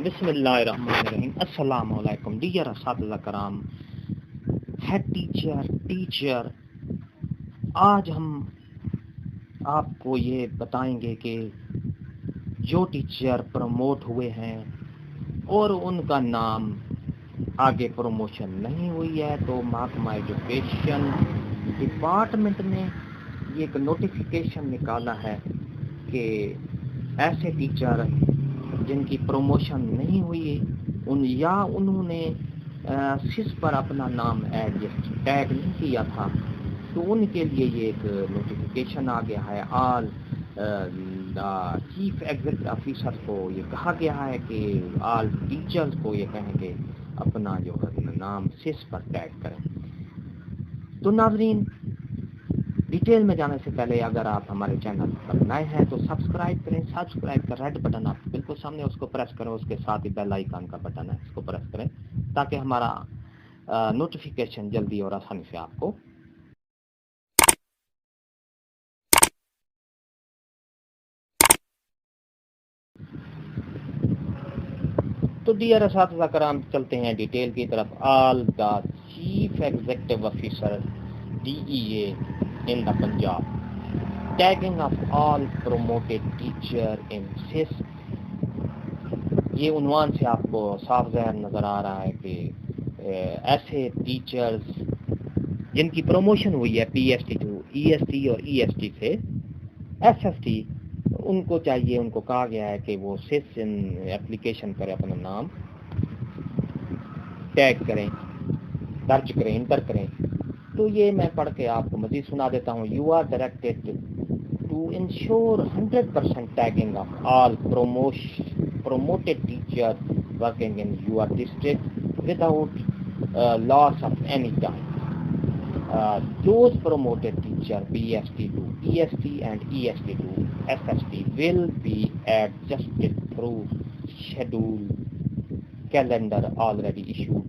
बिस्मिल्लाहिर्रहमानिर्रहीम। अस्सलाम वालेकुम डियर असातिज़ा कराम, हेड टीचर। आज हम आपको ये बताएंगे कि जो टीचर प्रमोट हुए हैं और उनका नाम आगे प्रमोशन नहीं हुई है, तो महकमा एजुकेशन डिपार्टमेंट ने ये एक नोटिफिकेशन निकाला है कि ऐसे टीचर जिनकी प्रमोशन नहीं हुई उन्होंने सिस पर अपना नाम टैग नहीं किया था, तो उनके लिए ये एक नोटिफिकेशन आ गया है। ऑल चीफ एग्जीक्यूटिव ऑफिसर को ये कहा गया है कि ऑल टीचर्स को ये कहेंगे अपना जो है नाम सिस पर टैग करें। तो नाज़रीन, डिटेल में जाने से पहले अगर आप हमारे चैनल पर नए हैं तो सब्सक्राइब करें। सब्सक्राइब का रेड बटन आप बिल्कुल सामने, उसको प्रेस करें। उसके साथ ही बेल आइकन का बटन है, इसको प्रेस करें ताकि हमारा नोटिफिकेशन जल्दी और आसानी से आपको तो डियर असातिज़ा कराम, चलते हैं डिटेल की तरफ। All the chief executive officer DEA in the Punjab, tagging of all promoted teacher in SIS। ये उन्वान से आपको साफ ज़ाहिर नज़र आ रहा है कि ऐसे टीचर्स जिनकी प्रमोशन हुई है PST to EST और EST से SST, उनको चाहिए, उनको कहा गया है कि वो SIS इन एप्लीकेशन करें, अपना नाम टैग करें, दर्ज करें, इंटर करें। तो ये मैं पढ़ के आपको मज़ीद सुना देता हूँ। You are directed to ensure 100% tagging of all promoted teachers working in your district without loss of any time. Those promoted teachers PST to EST and EST to SST will be adjusted through schedule calendar already issued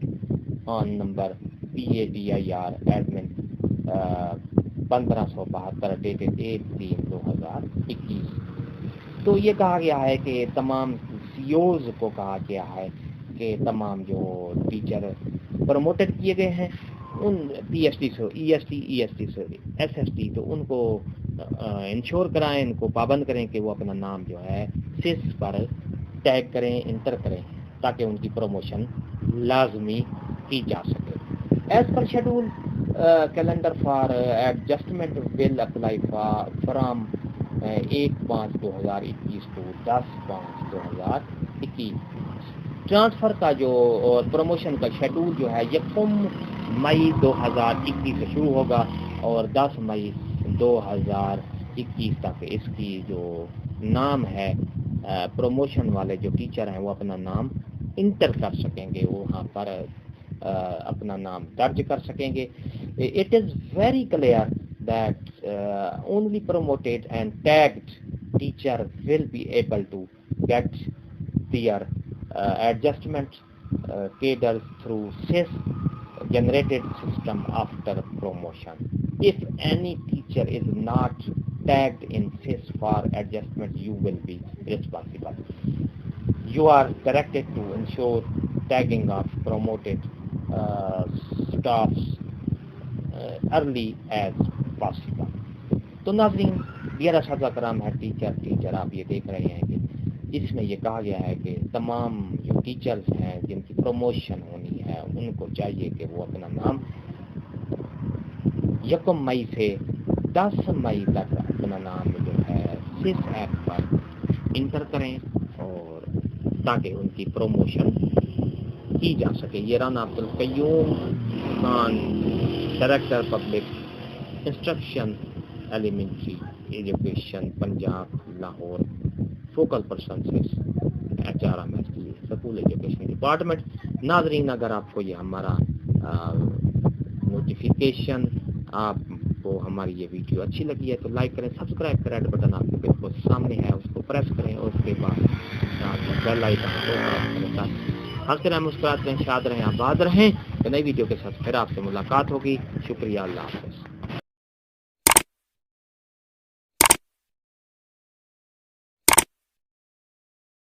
on number PADIR admin 1572 dated 8/3/2021। तो ये कहा गया है कि तमाम CEOs को कहा गया है कि तमाम जो टीचर प्रमोटेड किए गए हैं उन PST से EST, EST से SST, तो उनको इंश्योर कराएं, इनको पाबंद करें कि वो अपना नाम जो है सिस पर टैग करें, इंटर करें, ताकि उनकी प्रमोशन लाजमी की जा सके। As per schedule, calendar for adjustment will apply from 1/5/2021 to 10/5/2021। Transfer का जो और प्रमोशन का शेड्यूल जो है 1 मई 2021 से शुरू होगा और 10 मई 2021 तक इसकी जो नाम है प्रमोशन वाले जो टीचर हैं वो अपना नाम इंटर कर सकेंगे, वो वहाँ पर अपना नाम दर्ज कर सकेंगे। It is very clear that only promoted and tagged teacher will be able to get their adjustment cadres through SIS generated system after promotion. If any teacher is not tagged in SIS for adjustment, you will be responsible. You are directed to ensure tagging of promoted staffs early as possible. तो नाज़रीन, dear असातिज़ा कराम, है teacher आप ये देख रहे हैं कि इसमें ये कहा गया है कि तमाम जो टीचर्स हैं जिनकी प्रमोशन होनी है उनको चाहिए कि वो अपना नाम 1 मई से 10 मई तक अपना नाम जो है सिस ऐप पर इंटर करें और ताकि उनकी प्रमोशन की जा सके। ये Rana Abdul Qayyum Khan, director public instruction elementary education Punjab Lahore, focal person HRMS school education department. नाज़रीन, अगर आपको ये हमारा नोटिफिकेशन, आपको हमारी ये वीडियो अच्छी लगी है तो लाइक करें, सब्सक्राइब करें, रेड बटन आपके बिल्कुल सामने है, उसको प्रेस करें और उसके बाद बेल आइकन को प्रेस करें। हंसते रहें, मुस्कुराते रहें, शाद रहें, आबाद रहें। तो नई वीडियो के साथ फिर आपसे मुलाकात होगी। शुक्रिया, अल्लाह हाफ़िज़।